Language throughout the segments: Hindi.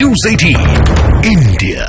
News 18 India.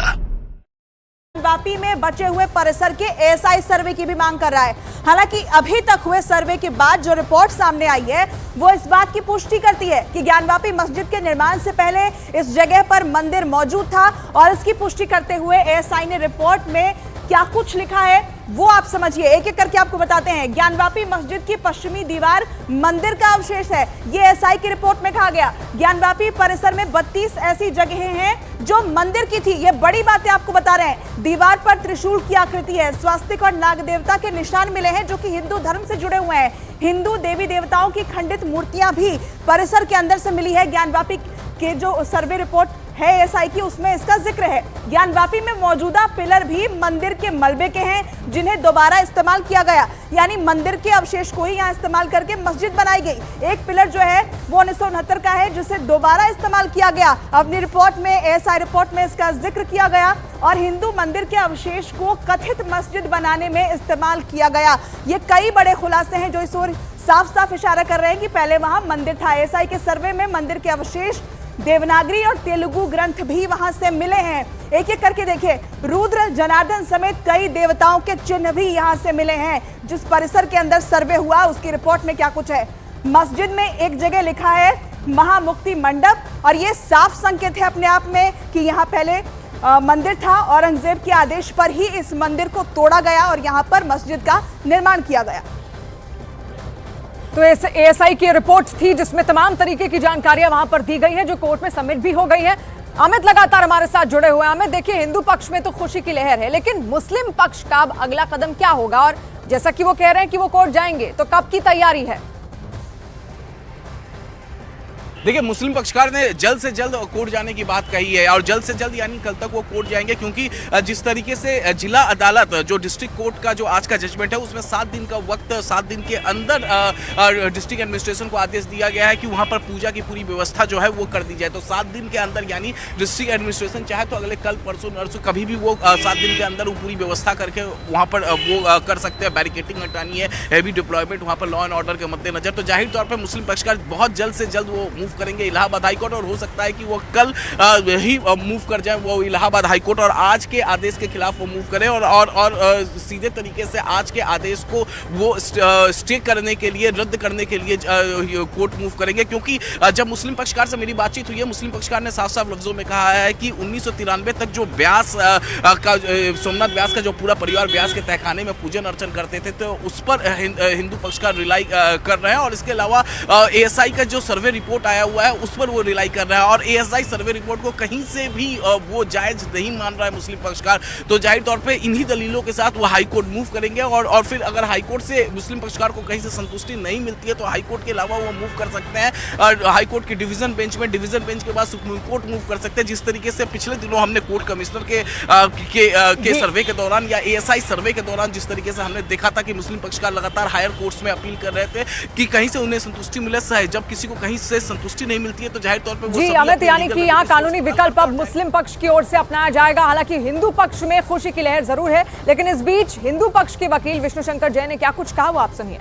वापी में बचे हुए परिसर के एएसआई सर्वे की भी मांग कर रहा है। हालांकि अभी तक हुए सर्वे के बाद जो रिपोर्ट सामने आई है वो इस बात की पुष्टि करती है कि ज्ञानवापी मस्जिद के निर्माण से पहले इस जगह पर मंदिर मौजूद था और इसकी पुष्टि करते हुए एएसआई ने रिपोर्ट में क्या कुछ लिखा है वो आप समझिए। एक एक करके आपको बताते हैं। ज्ञानवापी मस्जिद की पश्चिमी दीवार मंदिर का अवशेष है, ये एएसआई की रिपोर्ट में कहा गया। ज्ञानवापी परिसर में 32 ऐसी जगहें हैं जो मंदिर की थी, ये बड़ी बातें आपको बता रहे हैं। दीवार पर त्रिशूल की आकृति है, स्वास्तिक और नाग देवता के निशान मिले हैं जो कि हिंदू धर्म से जुड़े हुए हैं। हिंदू देवी देवताओं की खंडित मूर्तियां भी परिसर के अंदर से मिली है। ज्ञानवापी के जो सर्वे रिपोर्ट है एएसआई की उसमें इसका जिक्र है। ज्ञानवापी में मौजूदा पिलर भी मंदिर के मलबे के हैं जिन्हें दोबारा इस्तेमाल किया गया, यानी मंदिर के अवशेष को ही यहां इस्तेमाल करके मस्जिद बनाई गई। एक पिलर जो है वो 1969 का है जिसे दोबारा इस्तेमाल किया गया। अपनी रिपोर्ट में एएसआई रिपोर्ट में इसका जिक्र किया गया और हिंदू मंदिर के अवशेष को कथित मस्जिद बनाने में इस्तेमाल किया गया। ये कई बड़े खुलासे हैं जो इस ओर साफ साफ इशारा कर रहे हैं कि पहले वहां मंदिर था। एएसआई के सर्वे में मंदिर के अवशेष, देवनागरी और तेलुगु ग्रंथ भी वहां से मिले हैं। एक एक करके देखिए, रुद्र, जनार्दन समेत कई देवताओं के चिन्ह भी यहां से मिले हैं। जिस परिसर के अंदर सर्वे हुआ उसकी रिपोर्ट में क्या कुछ है। मस्जिद में एक जगह लिखा है महामुक्ति मंडप और ये साफ संकेत है अपने आप में कि यहाँ पहले मंदिर था। औरंगजेब के आदेश पर ही इस मंदिर को तोड़ा गया और यहाँ पर मस्जिद का निर्माण किया गया। तो एएसआई की रिपोर्ट थी जिसमें तमाम तरीके की जानकारियां वहां पर दी गई है जो कोर्ट में सबमिट भी हो गई है। अमित लगातार हमारे साथ जुड़े हुए हैं। अमित, देखिए, हिंदू पक्ष में तो खुशी की लहर है, लेकिन मुस्लिम पक्ष का अब अगला कदम क्या होगा? और जैसा कि वो कह रहे हैं कि वो कोर्ट जाएंगे, तो कब की तैयारी है? देखिए, मुस्लिम पक्षकार ने जल्द से जल्द कोर्ट जाने की बात कही है और जल्द से जल्द यानी कल तक वो कोर्ट जाएंगे, क्योंकि जिस तरीके से जिला अदालत जो डिस्ट्रिक्ट कोर्ट का जो आज का जजमेंट है उसमें 7 दिन का वक्त, 7 दिन के अंदर डिस्ट्रिक्ट एडमिनिस्ट्रेशन को आदेश दिया गया है कि वहां पर पूजा की पूरी व्यवस्था जो है वो कर दी जाए। तो 7 दिन के अंदर यानी डिस्ट्रिक्ट एडमिनिस्ट्रेशन चाहे तो अगले कल, परसों, नरसों कभी भी वो 7 दिन के अंदर वो पूरी व्यवस्था करके वहाँ पर वो कर सकते हैं। बैरिकेटिंग हटानी है, हैवी डिप्लॉयमेंट वहाँ पर लॉ एंड ऑर्डर के मद्देनजर। तो जाहिर तौर पर मुस्लिम पक्षकार बहुत जल्द से जल्द वो मूव करेंगे इलाहाबाद हाईकोर्ट और हो सकता है कि वो कल ही मूव कर जाए वो इलाहाबाद हाईकोर्ट और आज के आदेश के खिलाफ वो मूव करें और सीधे तरीके से आज के आदेश को वो स्टे करने के लिए, रद्द करने के लिए कोर्ट मूव करेंगे। क्योंकि जब मुस्लिम पक्षकार से मेरी बातचीत हुई है, मुस्लिम पक्षकार ने साफ साफ लफ्जों में कहा है कि 1993 तक जो व्यास का, सोमनाथ व्यास का जो पूरा परिवार व्यास के तहखाने में पूजन अर्चन करते थे, तो उस पर हिंदू पक्षकार रिलाई कर रहे हैं। और इसके अलावा एएसआई का जो सर्वे रिपोर्ट आया हुआ है उस पर वो रिलाई कर रहा है और एएसआई सर्वे रिपोर्ट को कहीं से भी वो जायज नहीं मान रहा है मुस्लिम पक्षकार। तो जाहिर तौर पे इन्हीं दलीलों के साथ वो हाईकोर्ट मूव करेंगे और फिर अगर हाईकोर्ट से मुस्लिम पक्षकार को कहीं से संतुष्टि नहीं मिलती है तो हाईकोर्ट के अलावा वो मूव कर सकते हैं और हाईकोर्ट की डिवीजन बेंच में, डिवीजन बेंच के बाद सुप्रीम कोर्ट मूव कर सकते हैं। जिस तरीके से पिछले दिनों हमने कोर्ट कमिश्नर के सर्वे के दौरान या एएसआई सर्वे के दौरान जिस तरीके से हमने देखा था कि मुस्लिम पक्षकार लगातार हायर कोर्ट्स में अपील कर रहे थे कि कहीं से उन्हें संतुष्टि मिले। जब किसी को कहीं से संतुष्टि नहीं मिलती है तो जाहिर तौर पे वो जी अमित, यानी कि यहाँ कानूनी विकल्प अब मुस्लिम पक्ष की ओर से अपनाया जाएगा। हालांकि हिंदू पक्ष में खुशी की लहर जरूर है, लेकिन इस बीच हिंदू पक्ष के वकील विष्णु शंकर जैन ने क्या कुछ कहा वो आप सुनिए।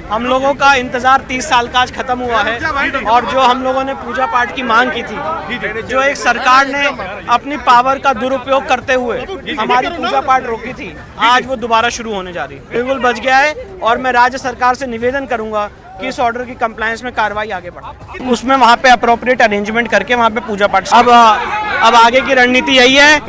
हम लोगों का इंतजार 30 साल का आज खत्म हुआ है और जो हम लोगों ने पूजा पाठ की मांग की थी, जो एक सरकार ने अपनी पावर का दुरुपयोग करते हुए हमारी पूजा पाठ रोकी थी, आज वो दोबारा शुरू होने जा रही है। बिल्कुल बच गया है और मैं राज्य सरकार से निवेदन करूंगा कि इस ऑर्डर की कंप्लायंस में कार्रवाई आगे बढ़े, उसमें वहाँ पे अप्रोप्रिएट अरेंजमेंट करके वहाँ पे पूजा पाठ। अब आगे की रणनीति यही है,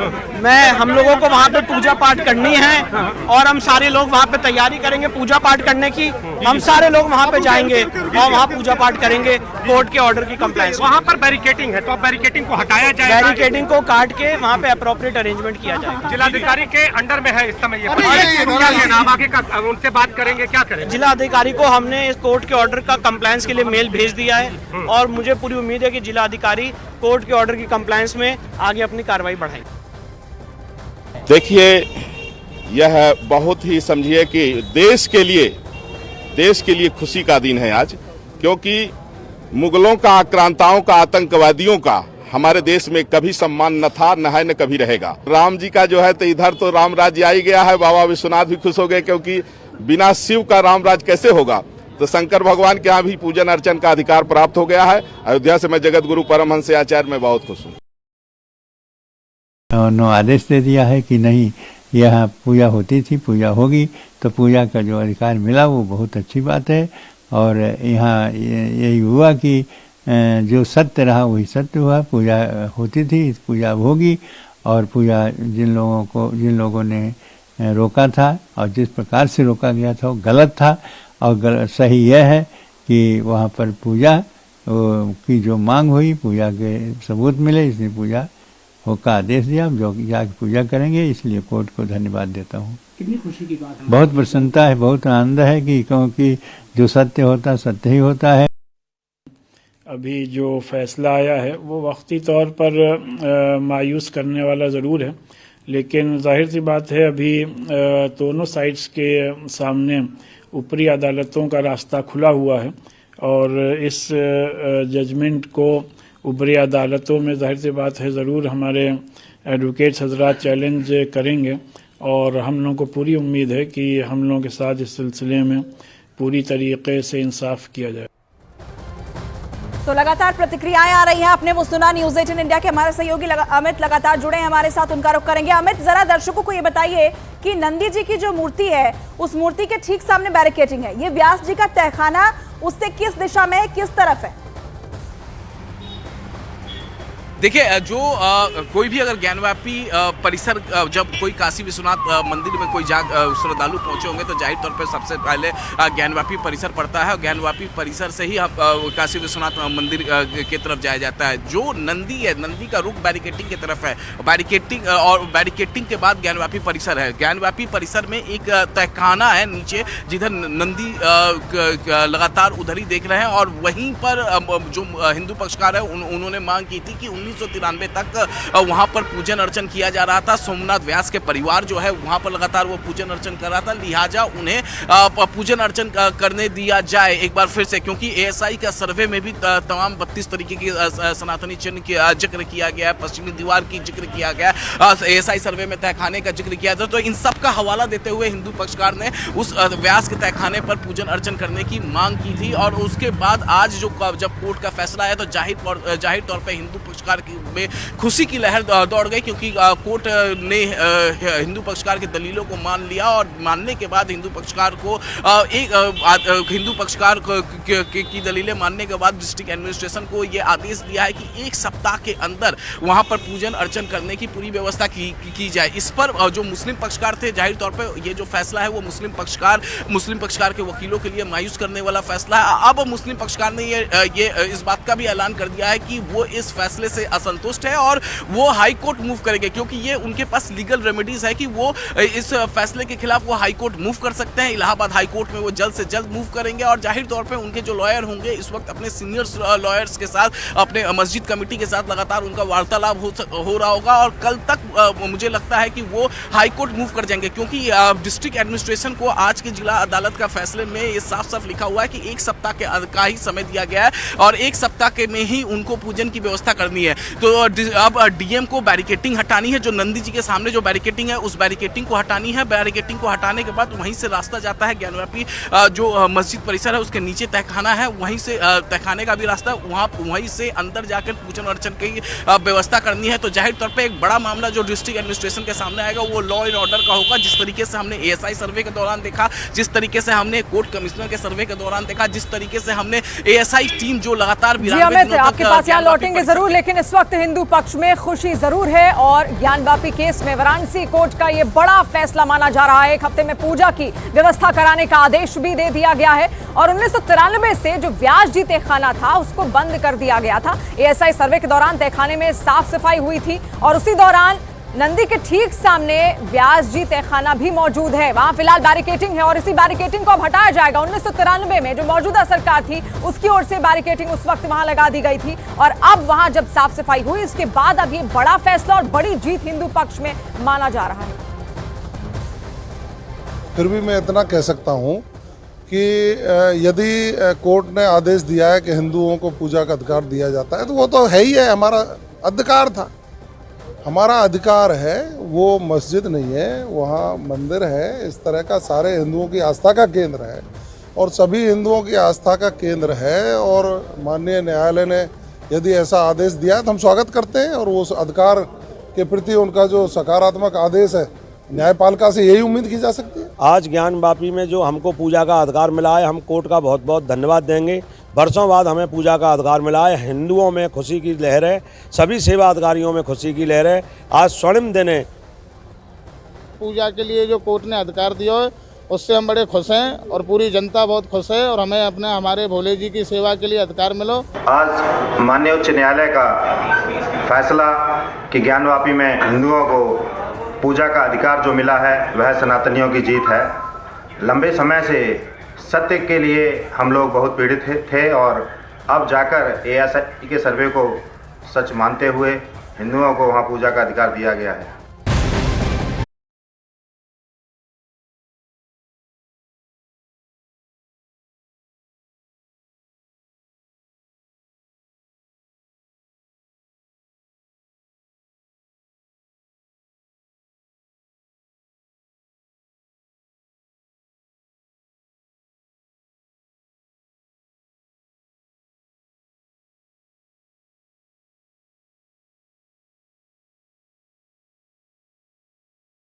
हम लोगों को वहाँ पे पूजा पाठ करनी है और हम सारे लोग वहाँ पे तैयारी करेंगे पूजा पाठ करने की। हम सारे लोग वहाँ पे जाएंगे और वहाँ पूजा पाठ करेंगे कोर्ट के ऑर्डर की कंप्लायंस। वहाँ पर बैरिकेटिंग है तो बैरिकेटिंग को हटाया जाए, बैरिकेटिंग को काट के वहाँ पे अप्रोप्रिएट अरेंजमेंट किया जाए। जिलाधिकारी के अंडर में है इस समय ये, आगे का उनसे बात करेंगे, क्या करें? जिलाधिकारी को हमने इस कोर्ट के ऑर्डर का कंप्लायंस के लिए मेल भेज दिया है और मुझे पूरी उम्मीद है कि जिलाधिकारी कोर्ट के ऑर्डर की कंप्लायंस में आगे अपनी कार्रवाई बढ़ाएंगे। देखिए, यह बहुत ही समझिए कि देश के लिए खुशी का दिन है आज, क्योंकि मुगलों का, आक्रांताओं का, आतंकवादियों का हमारे देश में कभी सम्मान न था, न है, न कभी रहेगा। राम जी का जो है तो इधर तो राम राज्य आ ही गया है। बाबा विश्वनाथ भी खुश हो गए, क्योंकि बिना शिव का राम राज्य कैसे होगा। तो शंकर भगवान के यहाँ भी पूजन अर्चन का अधिकार प्राप्त हो गया है। अयोध्या से मैं जगत गुरु परमहंस आचार्य में बहुत खुश हूँ। उन्होंने आदेश दे दिया है कि नहीं, यहाँ पूजा होती थी, पूजा होगी, तो पूजा का जो अधिकार मिला वो बहुत अच्छी बात है। और यहाँ यही हुआ कि जो सत्य रहा वही सत्य हुआ। पूजा होती थी, पूजा होगी, और पूजा जिन लोगों ने रोका था और जिस प्रकार से रोका गया था वो गलत था। और सही यह है कि वहाँ पर पूजा की जो मांग हुई, पूजा के सबूत मिले, इसलिए पूजा का आदेश दिया, जो जाकर पूजा करेंगे। इसलिए कोर्ट को धन्यवाद देता हूँ। कितनी खुशी की बात है। बहुत प्रसन्नता है, बहुत आनंद है कि क्योंकि जो सत्य होता सत्य ही होता है। अभी जो फैसला आया है वो वक्ती तौर पर मायूस करने वाला ज़रूर है, लेकिन जाहिर सी बात है अभी दोनों साइड्स के सामने ऊपरी अदालतों का रास्ता खुला हुआ है। और इस जजमेंट को ऊपरी अदालतों में जाहिर सी बात है ज़रूर हमारे एडवोकेट्स हजरात चैलेंज करेंगे। और हम लोगों को पूरी उम्मीद है कि हम लोगों के साथ इस सिलसिले में पूरी तरीके से इंसाफ किया जाए। तो लगातार प्रतिक्रियाएं आ रही हैं। आपने वो सुना, न्यूज़ 18 इंडिया के हमारे सहयोगी अमित लगातार जुड़े हैं हमारे साथ, उनका रुख करेंगे। अमित, जरा दर्शकों को ये बताइए कि नंदी जी की जो मूर्ति है उस मूर्ति के ठीक सामने बैरिकेडिंग है, ये व्यास जी का तहखाना उससे किस दिशा में, किस तरफ है? देखिए, जो कोई भी अगर ज्ञानव्यापी परिसर, जब कोई काशी विश्वनाथ मंदिर में कोई श्रद्धालु पहुंचे होंगे तो जाहिर तौर पर सबसे पहले ज्ञानव्यापी परिसर पड़ता है और ज्ञानव्यापी परिसर से ही काशी विश्वनाथ मंदिर की तरफ जाया जाता है। जो नंदी है, नंदी का रुख बैरिकेटिंग की तरफ है, बैरिकेटिंग के बाद ज्ञानव्यापी परिसर है। ज्ञानव्यापी परिसर में एक तहखाना है नीचे, जिधर नंदी लगातार उधर ही देख रहे हैं। और वहीं पर जो हिंदू पक्षकार है उन्होंने मांग की थी कि 1993 तक वहां पर पूजन अर्चन किया जा रहा था। सोमनाथ व्यास के परिवार जो है वहां पर लगातार वो पूजन अर्चन कर रहा था, लिहाजा उन्हें पूजन अर्चन करने दिया जाए एक बार फिर से, क्योंकि एएसआई का सर्वे में भी तमाम 32 तरीके की सनातनी चिन्ह की जिक्र किया गया है, पश्चिमी दीवार की जिक्र किया गया, एएसआई सर्वे में तहखाने का जिक्र किया था। तो इन सब का हवाला देते हुए हिंदू पक्षकार ने उस व्यास के तहखाने पर पूजन अर्चन करने की मांग की थी। और उसके बाद आज जब कोर्ट का फैसला आया तो जाहिर तौर पर हिंदू पक्षकार में खुशी की लहर दौड़ गई, क्योंकि कोर्ट ने हिंदू पक्षकार के दलीलों को मान लिया। और मानने के बाद हिंदू पक्षकार की दलीलें मानने के बाद डिस्ट्रिक्ट एडमिनिस्ट्रेशन को यह आदेश दिया है कि 1 सप्ताह के अंदर वहां पर पूजन अर्चन करने की पूरी व्यवस्था की जाए। इस पर जो मुस्लिम पक्षकार थे, जाहिर तौर पर यह जो फैसला है वो मुस्लिम पक्षकार के वकीलों के लिए मायूस करने वाला फैसला है। अब मुस्लिम पक्षकार ने ये इस बात का भी ऐलान कर दिया है कि वो इस फैसले से असंतुष्ट है और वो हाई कोर्ट मूव करेंगे, क्योंकि ये उनके पास लीगल रेमेडीज है कि वो इस फैसले के खिलाफ वो हाई कोर्ट मूव कर सकते हैं। इलाहाबाद हाई कोर्ट में वो जल्द से जल्द मूव करेंगे। और जाहिर तौर पे उनके जो लॉयर होंगे इस वक्त अपने सीनियर लॉयर्स के साथ, अपने मस्जिद कमेटी के साथ लगातार उनका वार्तालाप हो रहा होगा। और कल तक मुझे लगता है कि वो हाई कोर्ट मूव कर जाएंगे, क्योंकि डिस्ट्रिक्ट एडमिनिस्ट्रेशन को आज के जिला अदालत का फैसले में ये साफ साफ लिखा हुआ है कि 1 सप्ताह का ही समय दिया गया है और 1 सप्ताह के में ही उनको पूजन की व्यवस्था करनी है। तो अब डीएम को बैरिकेटिंग हटानी है, जो नंदी जी के सामने जो बैरिकेटिंग है उस बैरिकेटिंग को हटानी है। बैरिकेटिंग को हटाने के बाद वहीं से रास्ता जाता है ज्ञानव्यापी जो मस्जिद परिसर है उसके नीचे तहखाना है, वहीं से तहखाने का भी रास्ता, वहीं से अंदर जाकर पूजन अर्चन की व्यवस्था करनी है। तो जाहिर तौर पर एक बड़ा मामला जो डिस्ट्रिक्ट एडमिनिस्ट्रेशन के सामने आएगा वो लॉ एंड ऑर्डर का होगा। जिस तरीके से हमने एएसआई सर्वे के दौरान देखा, जिस तरीके से हमने कोर्ट कमिश्नर के सर्वे के दौरान देखा, जिस तरीके से हमने एएसआई टीम जो लगातार आपके पास यहाँ लौटेंगे जरूर, लेकिन इस वक्त हिंदू पक्ष में खुशी जरूर है। और ज्ञानव्यापी केस में वाराणसी कोर्ट का ये बड़ा फैसला माना जा रहा है। 1 हफ्ते में पूजा की व्यवस्था कराने का आदेश भी दे दिया गया है। और 1993 से जो व्यास जी तहखाना था उसको बंद कर दिया गया था। एएसआई सर्वे के दौरान तहखाने में साफ सफाई हुई थी और उसी दौरान नंदी के ठीक सामने व्यास जी तहखाना भी मौजूद है। वहां फिलहाल बैरिकेटिंग है और इसी बैरिकेटिंग को अब हटाया जाएगा। 1993 में जो मौजूदा सरकार थी उसकी ओर से बैरिकेटिंग उस वक्त वहां लगा दी गई थी और अब वहां जब साफ सफाई हुई इसके बाद अब ये बड़ा फैसला और बड़ी जीत हिंदू पक्ष में माना जा रहा है। फिर भी मैं इतना कह सकता हूं कि यदि कोर्ट ने आदेश दिया है कि हिंदुओं को पूजा का अधिकार दिया जाता है तो वो तो है ही है, हमारा अधिकार था, हमारा अधिकार है। वो मस्जिद नहीं है, वहाँ मंदिर है, इस तरह का सारे हिंदुओं की आस्था का केंद्र है और सभी हिंदुओं की आस्था का केंद्र है। और माननीय न्यायालय ने यदि ऐसा आदेश दिया है तो हम स्वागत करते हैं, और उस अधिकार के प्रति उनका जो सकारात्मक आदेश है, न्यायपालिका से यही उम्मीद की जा सकती है। आज ज्ञानवापी में जो हमको पूजा का अधिकार मिला है, हम कोर्ट का बहुत बहुत धन्यवाद देंगे। वर्षों बाद हमें पूजा का अधिकार मिला है। हिंदुओं में खुशी की लहर है, सभी सेवा अधिकारियों में खुशी की लहर है। आज स्वर्णिम दिन है। पूजा के लिए जो कोर्ट ने अधिकार दिया है उससे हम बड़े खुश हैं और पूरी जनता बहुत खुश है, और हमें अपने हमारे भोले जी की सेवा के लिए अधिकार मिलो। आज माननीय उच्च न्यायालय का फैसला कि ज्ञानवापी में हिंदुओं को पूजा का अधिकार जो मिला है वह सनातनियों की जीत है। लंबे समय से सत्य के लिए हम लोग बहुत पीड़ित थे, और अब जाकर एएसआई के सर्वे को सच मानते हुए हिंदुओं को वहाँ पूजा का अधिकार दिया गया है।